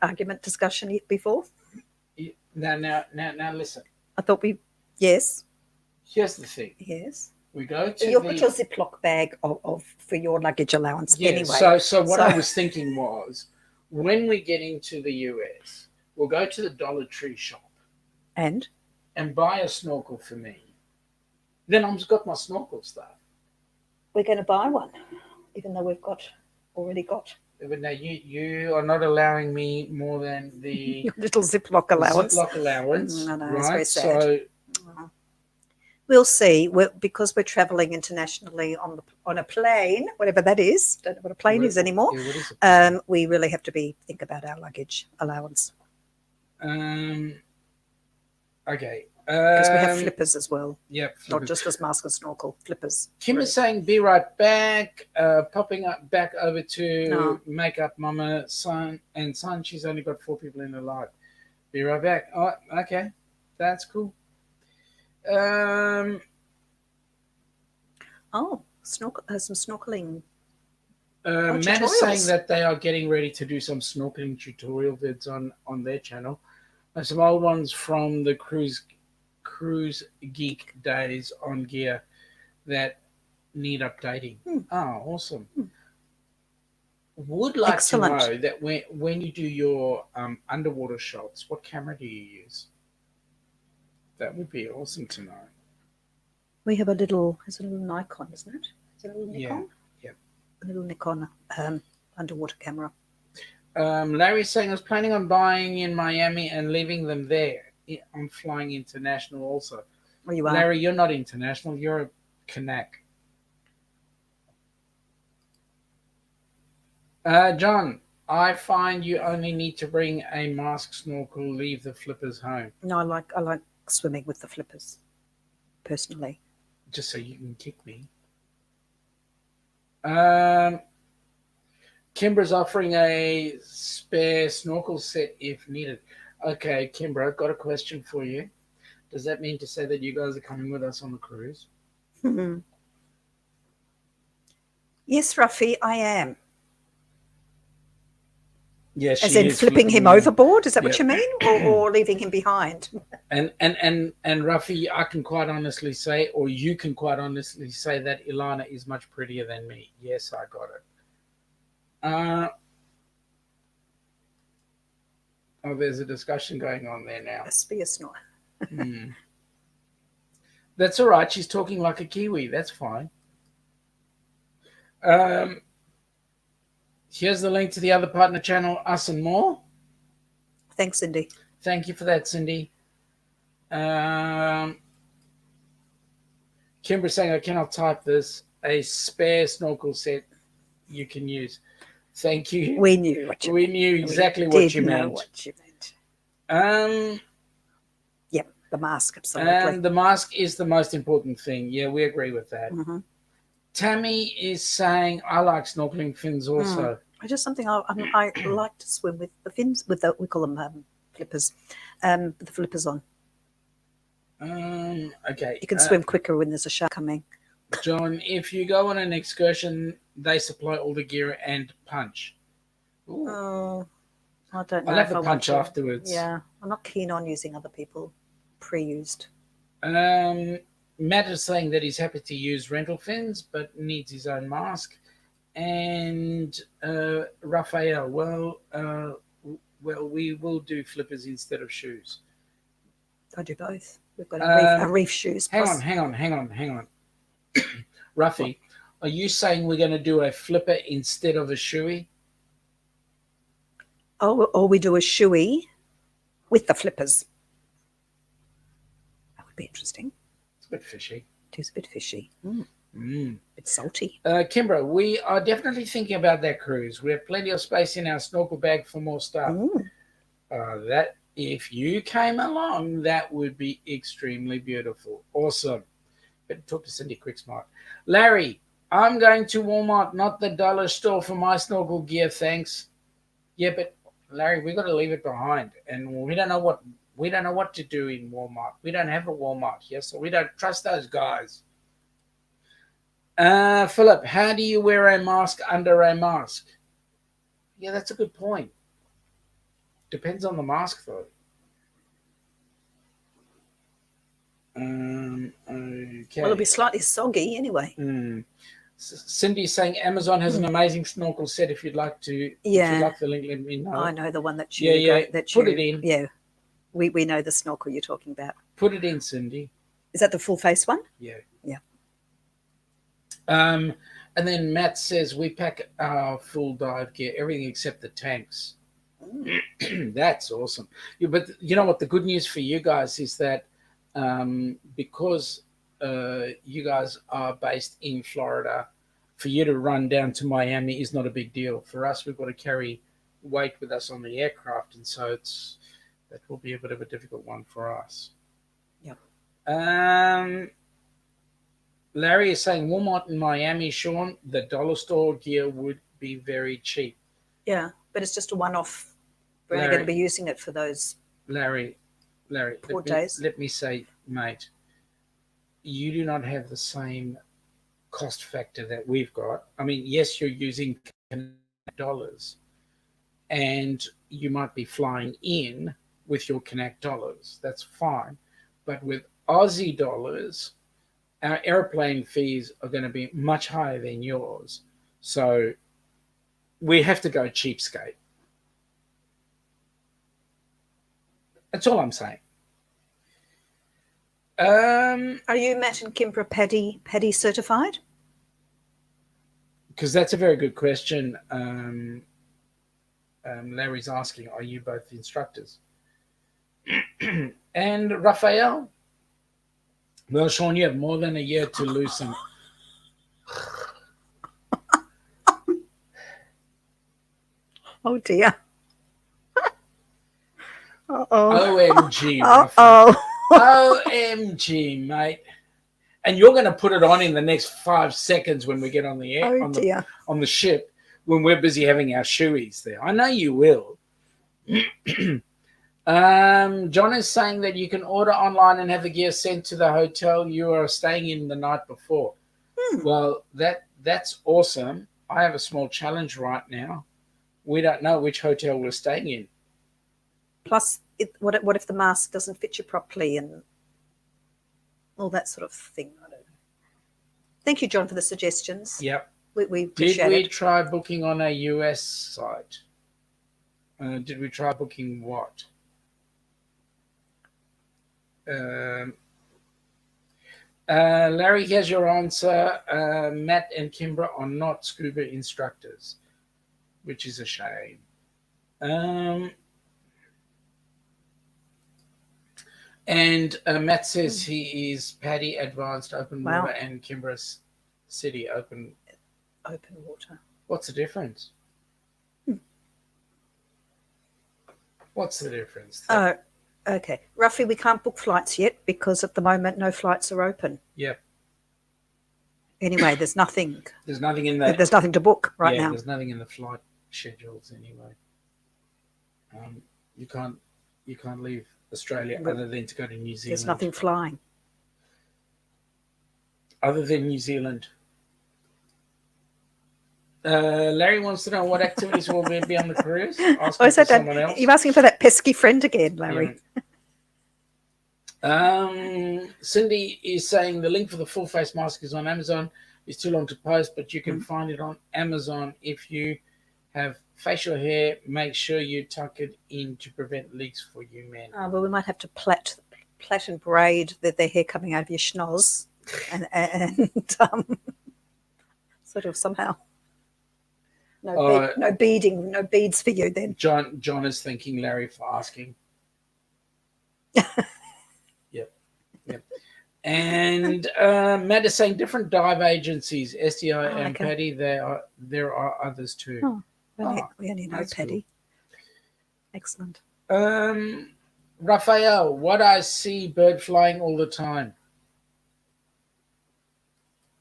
argument discussion before? Now, listen. I thought yes. Here's the thing. Yes. We go to You'll put your Ziploc bag of for your luggage allowance anyway. So what I was thinking was, when we get into the US, we'll go to the Dollar Tree shop and buy a snorkel for me. Then I've got my snorkel stuff. We're going to buy one, even though we've already got. But now you are not allowing me more than the your little Ziploc allowance. Ziploc allowance. No, right? It's very sad. So we'll see. Because we're travelling internationally on a plane, whatever that is. Don't know what a plane is anymore. Yeah, what is it? We really have to think about our luggage allowance. Okay. Because we have flippers as well. Yep. Not just as mask and snorkel, flippers. Kim is saying, be right back. Popping up back over to Makeup Mama, son. She's only got 4 people in her live. Be right back. Oh, okay. That's cool. Some snorkeling. Matt is saying that they are getting ready to do some snorkeling tutorial vids on their channel. And some old ones from the cruise geek days on gear that need updating. Oh, awesome. Would like to know that when you do your underwater shots, what camera do you use? That would be awesome to know. We have it's a little Nikon, isn't it? Is it a little Nikon? Yeah. A little Nikon underwater camera. Larry's saying, I was planning on buying in Miami and leaving them there. I'm flying international also. Oh, you are? Larry, you're not international. You're a Kanak. John, I find you only need to bring a mask, snorkel, leave the flippers home. No, I like swimming with the flippers, personally. Just so you can kick me. Kimbra's offering a spare snorkel set if needed. Okay, Kimbra, I've got a question for you. Does that mean to say that you guys are coming with us on the cruise? Yes, Ruffy, I am. Yes, as in flipping him overboard. Is that what you mean, or leaving him behind? And Ruffy, I can quite honestly say, or you can quite honestly say that Ilana is much prettier than me. Yes, I got it. Oh, there's a discussion going on there now. Must be a snort. That's all right. She's talking like a Kiwi. That's fine. Here's the link to the other partner channel, Us and More. Thanks, Cindy. Thank you for that, Cindy. Kimber's saying, I cannot type this. A spare snorkel set you can use. Thank you. We knew what you meant. We knew exactly what you meant. What you meant. Yeah, the mask, absolutely. And the mask is the most important thing. Yeah, we agree with that. Mm-hmm. Tammy is saying, I like snorkeling fins also. Just something I like to swim with the fins, we call them flippers, with the flippers on. Okay. You can swim quicker when there's a shark coming. John, if you go on an excursion, they supply all the gear and punch. Ooh. Oh, I don't know. I'll have if the I want punch to. afterwards. Yeah, I'm not keen on using other people pre-used. Matt is saying that he's happy to use rental fins, but needs his own mask. And Raphael, well, we will do flippers instead of shoes. I do both. We've got a reef shoes. Hang on. Ruffy, are you saying we're going to do a flipper instead of a shoey? Oh, or we do a shoey with the flippers. That would be interesting. It's a bit fishy. It is a bit fishy. It's salty. Kimbra, we are definitely thinking about that cruise. We have plenty of space in our snorkel bag for more stuff. That if you came along, that would be extremely beautiful. Awesome. But talk to Cindy quick smart. Larry, I'm going to Walmart, not the dollar store for my snorkel gear, thanks. Yeah, but Larry, we got to leave it behind, and we don't know what to do in Walmart. We don't have a Walmart here, so we don't trust those guys. Philip, how do you wear a mask under a mask? Yeah, that's a good point. Depends on the mask, though. Okay. Well, it'll be slightly soggy anyway. Cindy's saying Amazon has an amazing snorkel set. If you'd like to, if you'd like the link, let me know. I know the one that you put it in. Yeah, we know the snorkel you're talking about. Put it in, Cindy. Is that the full face one? Yeah. Yeah. And then Matt says we pack our full dive gear, everything except the tanks. That's awesome. Yeah, but you know what? The good news for you guys is that because you guys are based in Florida, for you to run down to Miami is not a big deal. For us, we've got to carry weight with us on the aircraft, and so that will be a bit of a difficult one for us. Yeah. Larry is saying Walmart in Miami, Sean, the dollar store gear would be very cheap. Yeah, but it's just a one-off. We're only going to be using it for those Larry, 4 days. Let me say, mate, you do not have the same cost factor that we've got. I mean, yes, you're using dollars, and you might be flying in with your Connect dollars. That's fine. But with Aussie dollars, our airplane fees are going to be much higher than yours. So we have to go cheapskate. That's all I'm saying. Are you Matt and Kimbra PADI certified? Because that's a very good question. Larry's asking, are you both instructors? And Raphael? Well, Sean, you have more than a year to loosen. Oh, dear. OMG. OMG, mate. And you're going to put it on in the next 5 seconds when we get on the air, on the ship, when we're busy having our shoeies there. I know you will. John is saying that you can order online and have the gear sent to the hotel you are staying in the night before. Well, that's awesome. I have a small challenge right now. We don't know which hotel we're staying in. Plus, what if the mask doesn't fit you properly and all that sort of thing? I don't know. Thank you, John, for the suggestions. Yep. We appreciate it. Did we try booking on a US site? Did we try booking what? Larry, here's your answer. Matt and Kimbra are not scuba instructors, which is a shame. And Matt says he is PADI Advanced Open Water and Kimbra's City Open Water. What's the difference? What's the difference? Okay. Roughly, we can't book flights yet because at the moment no flights are open. Yep. Anyway, there's nothing. There's nothing in that. There's nothing to book right now. There's nothing in the flight schedules anyway. You can't leave Australia other than to go to New Zealand. There's nothing flying. Other than New Zealand. Larry wants to know what activities will be on the cruise. Asking for someone else. You're asking for that pesky friend again, Larry. Yeah. Cindy is saying the link for the full face mask is on Amazon. It's too long to post, but you can find it on Amazon. If you have facial hair, make sure you tuck it in to prevent leaks for you men. Well, we might have to plait and braid their hair coming out of your schnoz and sort of somehow. No beading, no beads for you then. John is thanking Larry for asking. Yep. And Matt is saying different dive agencies, SDI and Paddy. There are others too. We only know Paddy. Cool. Excellent. Raphael, what I see bird flying all the time.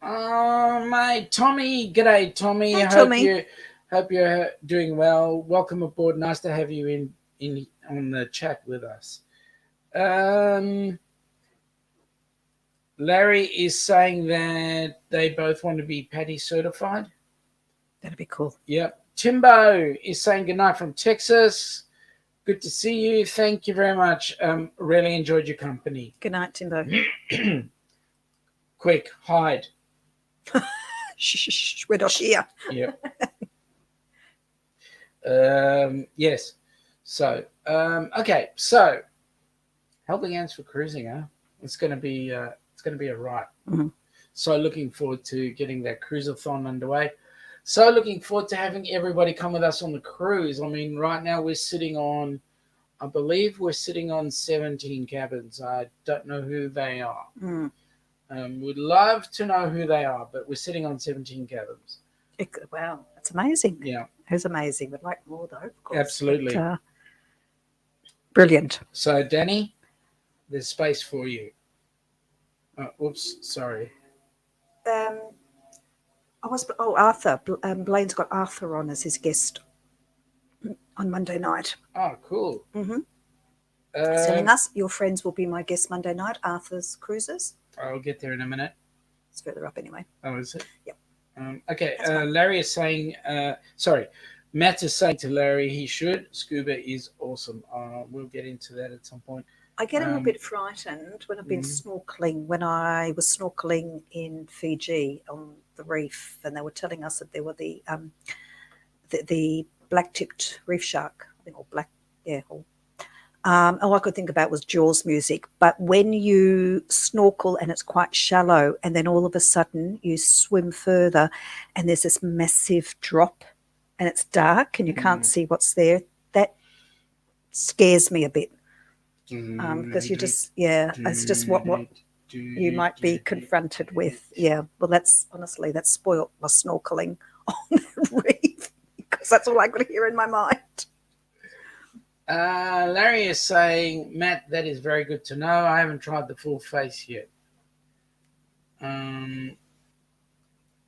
Mate, Tommy. G'day, Tommy. Hi, Tommy. Hope you're doing well. Welcome aboard. Nice to have you in on the chat with us. Larry is saying that they both want to be Paddy certified. That'd be cool. Yep. Timbo is saying good night from Texas. Good to see you. Thank you very much. Really enjoyed your company. Good night, Timbo. Quick, hide. Shh, we're not here. Yep. Yes. So, okay. So, helping hands for cruising, huh? It's going to be a ride. Mm-hmm. So looking forward to getting that cruisathon underway. So looking forward to having everybody come with us on the cruise. I mean, right now I believe we're sitting on 17 cabins. I don't know who they are. Would love to know who they are, but we're sitting on 17 cabins. Wow, that's amazing. Yeah. It's amazing. We'd like more, though, of course. Absolutely. But, brilliant. So, Danny, there's space for you. Oops, sorry. Arthur. Blaine's got Arthur on as his guest on Monday night. Oh, cool. Mm-hmm. Telling us your friends will be my guest Monday night, Arthur's Cruisers. I'll get there in a minute. It's further up anyway. Oh, is it? Yep. Okay, Larry is saying, Matt is saying to Larry he should. Scuba is awesome. We'll get into that at some point. I get a little bit frightened when I've been snorkeling. When I was snorkeling in Fiji on the reef, and they were telling us that there were the black-tipped reef shark, I think, or black, yeah. All I could think about was Jaws music. But when you snorkel and it's quite shallow, and then all of a sudden you swim further, and there's this massive drop, and it's dark, and you can't see what's there, that scares me a bit. Because you just, it's just what you might be confronted with. Yeah, well, that's spoilt my snorkeling on the reef, because that's all I could hear in my mind. Larry is saying, Matt, that is very good to know. I haven't tried the full face yet.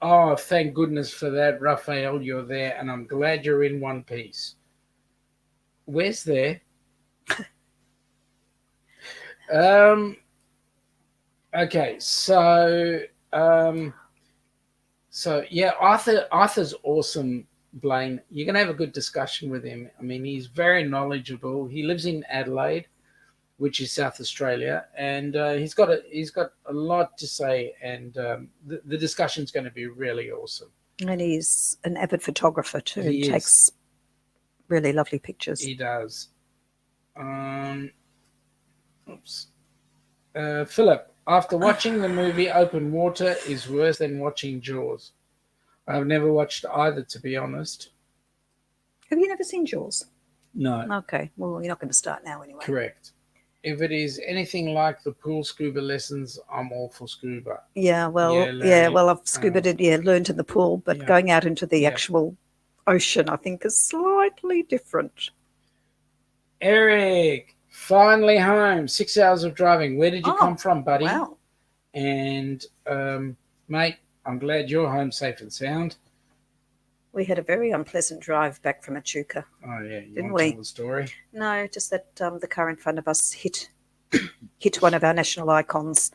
Oh, thank goodness for that, Raphael. You're there, and I'm glad you're in one piece. Where's there? Okay, so yeah, Arthur's awesome, Blaine. You're gonna have a good discussion with him. I mean, he's very knowledgeable. He lives in Adelaide, which is South Australia, and he's got a lot to say, and the discussion's going to be really awesome. And he's an avid photographer too. He takes really lovely pictures. He does. Philip, after watching the movie Open Water is worse than watching Jaws. I've never watched either, to be honest. Have you never seen Jaws? No. Okay. Well, you're not going to start now anyway. Correct. If it is anything like the pool scuba lessons, I'm all for scuba. Yeah, well, I've scuba learned in the pool, but going out into the actual ocean, I think, is slightly different. Eric, finally home. 6 hours of driving. Where did you come from, buddy? Wow. And, mate, I'm glad you're home safe and sound. We had a very unpleasant drive back from Echuca. Oh yeah, you Didn't want to we? tell the story? No, just that the car in front of us hit one of our national icons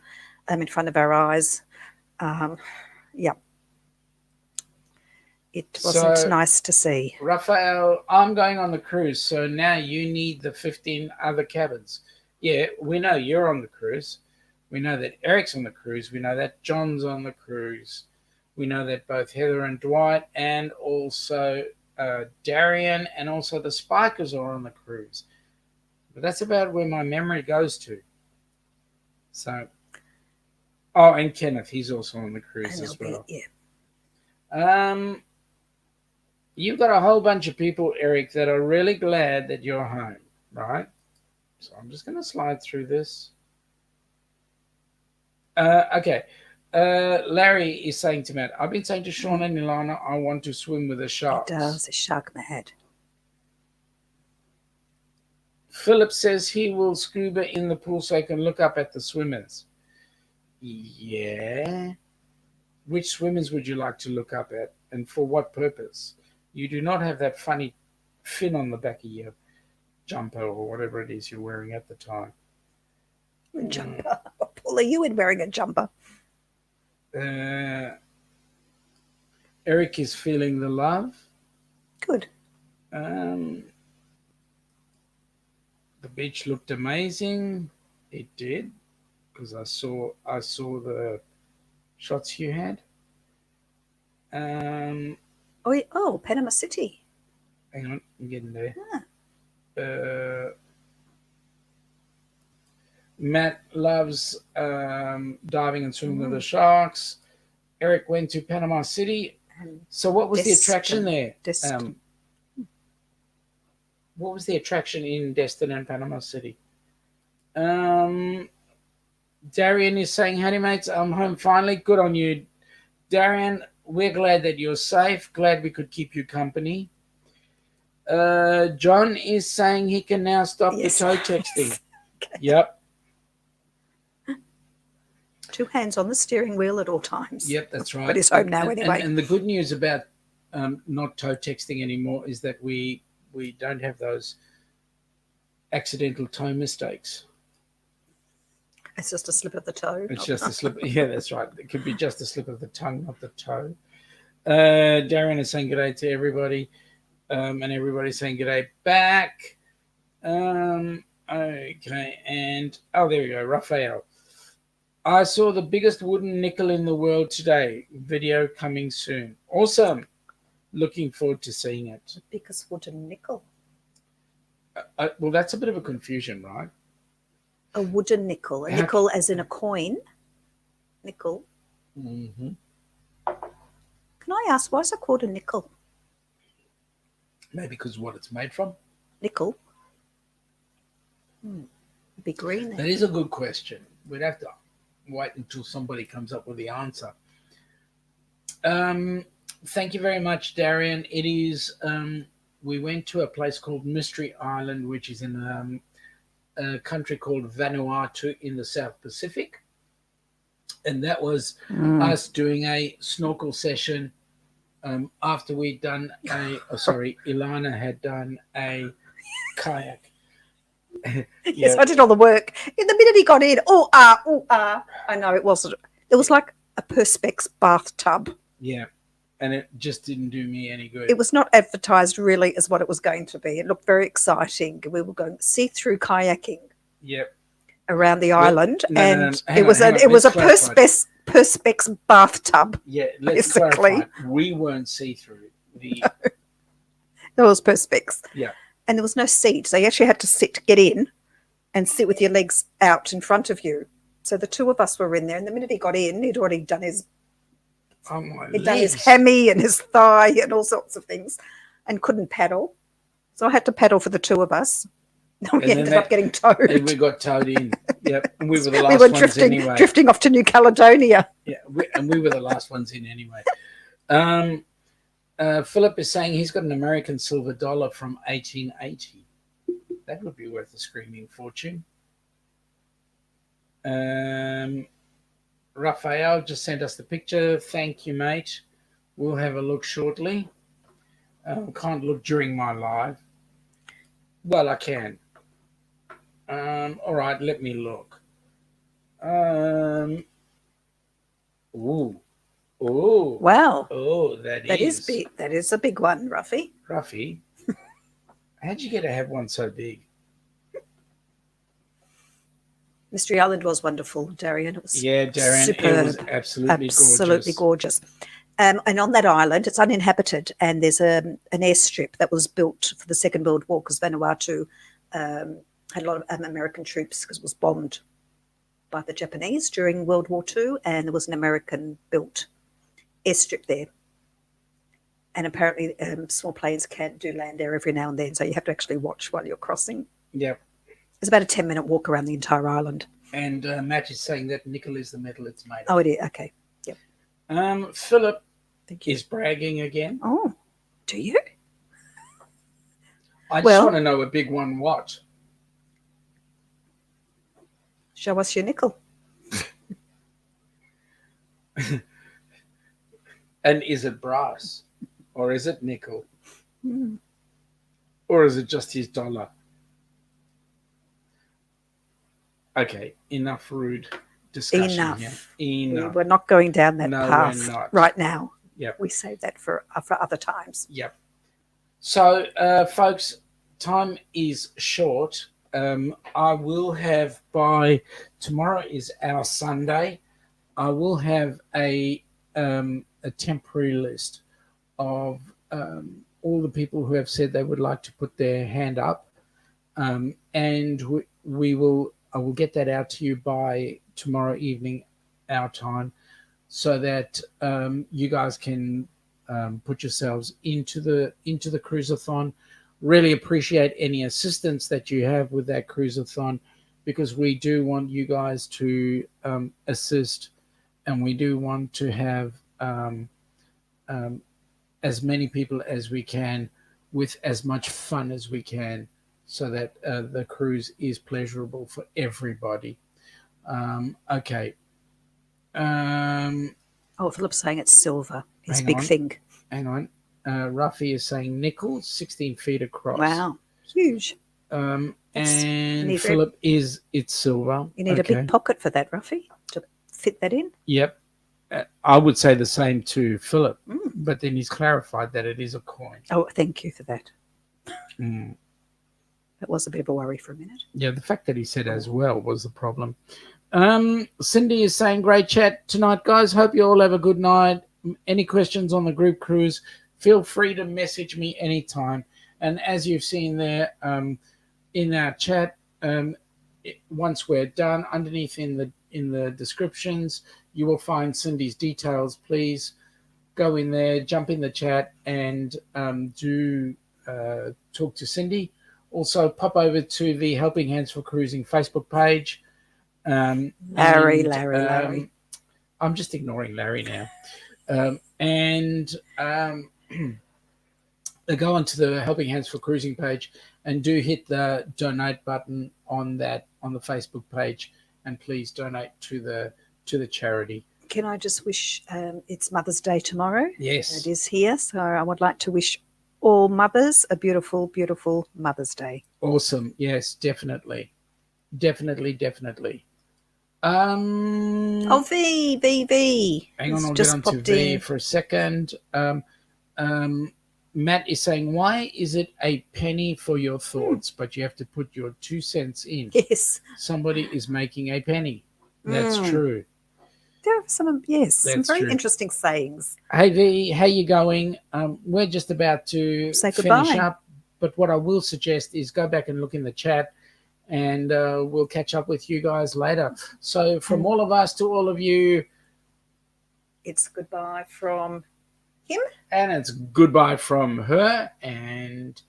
in front of our eyes. Yeah, it wasn't So, nice to see. Raphael, I'm going on the cruise, so now you need the 15 other cabins. Yeah, we know you're on the cruise. We know that Eric's on the cruise. We know that John's on the cruise. We know that both Heather and Dwight and also Darian and also the Spikers are on the cruise. But that's about where my memory goes to. So, oh, and Kenneth, he's also on the cruise as well. You've got a whole bunch of people, Eric, that are really glad that you're home, right? So I'm just going to slide through this. Okay. Larry is saying to Matt, I've been saying to Sean and Ilana, I want to swim with the sharks. It does. It's shark mad. Philip says he will scuba in the pool so he can look up at the swimmers. Yeah. Which swimmers would you like to look up at, and for what purpose? You do not have that funny fin on the back of your jumper or whatever it is you're wearing at the time. Jumper. Paul, are you in wearing a jumper? Eric is feeling the love. Good. The beach looked amazing. It did, because I saw the shots you had. Panama City. Hang on, I'm getting there. Ah. Matt loves diving and swimming with the sharks. Eric went to Panama City. So what was the attraction there? What was the attraction in Destin and Panama City? Darian is saying, howdy mates, I'm home finally. Good on you. Darian, we're glad that you're safe. Glad we could keep you company. John is saying he can now stop the tow texting. Okay. Yep. 2 hands on the steering wheel at all times. Yep, that's right. But he's home now anyway. And the good news about not tow texting anymore is that we don't have those accidental tow mistakes. It's just a slip of the toe. It's just a slip. Yeah, that's right. It could be just a slip of the tongue, not the toe. Darren is saying g'day to everybody, and everybody's saying g'day back. Okay, and there we go, Raphael. I saw the biggest wooden nickel in the world today. Video coming soon. Awesome. Looking forward to seeing it. The biggest wooden nickel. Well, that's a bit of a confusion, right? A wooden nickel. Nickel as in a coin. Nickel. Mm-hmm. Can I ask, why is it called a nickel? Maybe because of what it's made from. Nickel. Be green then. That is a good question. We'd have to wait until somebody comes up with the answer. Thank you very much, Darian. It is, we went to a place called Mystery Island, which is in a country called Vanuatu in the South Pacific. And that was us doing a snorkel session after we'd done Ilana had done a kayak. Yes, I did all the work. In the minute he got in, I know it wasn't. It was like a Perspex bathtub. Yeah, and it just didn't do me any good. It was not advertised really as what it was going to be. It looked very exciting. We were going see-through kayaking. Yep. Around the island, it was a Perspex bathtub. Yeah, let's clarify. We weren't see-through. There was Perspex. Yeah. And there was no seat. So you actually had to get in and sit with your legs out in front of you. So the two of us were in there. And the minute he got in, he'd already done his hammy and his thigh and all sorts of things and couldn't paddle. So I had to paddle for the two of us. We ended up getting towed. And we got towed in. Yep. And we were the last ones anyway. Drifting off to New Caledonia. Yeah. And we were the last ones in anyway. Philip is saying he's got an American silver dollar from 1880. That would be worth a screaming fortune. Mm-hmm. Raphael just sent us the picture. Thank you, mate. We'll have a look shortly. Can't look during my live. Well, I can. All right, let me look. Ooh. Wow. Oh, that is big. That is a big one, Ruffy. Ruffy, how'd you get to have one so big? Mystery Island was wonderful, Darian. It was Darren, superb. it was absolutely gorgeous. And on that island, it's uninhabited, and there's an airstrip that was built for the Second World War because Vanuatu had a lot of American troops because it was bombed by the Japanese during World War II, and there was an American-built airstrip there. And apparently small planes can do land there every now and then, so you have to actually watch while you're crossing. Yep. It's about a 10-minute walk around the entire island. And Matt is saying that nickel is the metal it's made of. Oh, it is? Okay. Yep. Philip is bragging again. Oh, do you? I just want to know a big one what? Show us your nickel. And is it brass? Or is it nickel? Mm. Or is it just his dollar? Okay, enough rude discussion. Enough. We're not going down that path we're not. right now. Yep. We save that for other times. Yep. So, folks, time is short. I will have by tomorrow is our Sunday. I will have a temporary list of all the people who have said they would like to put their hand up, and I will get that out to you by tomorrow evening, our time, so that you guys can put yourselves into the cruisathon. Really appreciate any assistance that you have with that cruisathon, because we do want you guys to assist, and we do want to have as many people as we can with as much fun as we can, so that the cruise is pleasurable for everybody. Okay. Philip's saying it's silver. His Hang big on. thing. Hang on. Ruffy is saying nickel, 16 feet across. Wow. Huge. And Philip it's silver. You need a big pocket for that, Ruffy, to fit that in. Yep. I would say the same to Philip, but then he's clarified that it is a coin. Oh, thank you for that. Mm. That was a bit of a worry for a minute. Yeah, the fact that he said as well was the problem. Cindy is saying, great chat tonight, guys. Hope you all have a good night. Any questions on the group cruise, feel free to message me anytime. And as you've seen there in our chat, once we're done, underneath in the descriptions, you will find Cindy's details. Please go in there, jump in the chat, and do talk to Cindy. Also, pop over to the Helping Hands for Cruising Facebook page. Larry. I'm just ignoring Larry now. Go onto the Helping Hands for Cruising page and do hit the donate button on the Facebook page, and please donate to the charity. Can I just wish it's Mother's Day tomorrow? Yes. It is here, so I would like to wish all mothers a beautiful, beautiful Mother's Day. Awesome. Yes, definitely. Definitely. V. Hang on, I'll get on to V for a second. Matt is saying, why is it a penny for your thoughts, but you have to put your 2 cents in? Yes. Somebody is making a penny. That's true. There are some very interesting sayings. Hey, V, how you going? We're just about to say finish goodbye. up, but what I will suggest is go back and look in the chat, and we'll catch up with you guys later. So from all of us to all of you, it's goodbye from him. And it's goodbye from her, and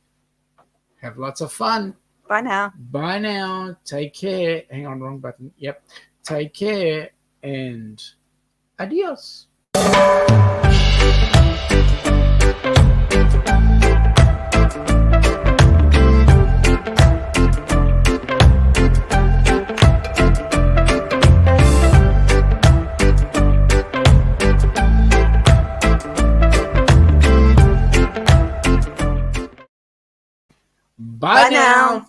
have lots of fun. Bye now. Bye now. Take care. Hang on, wrong button. Yep. Take care, and adios. Bye now.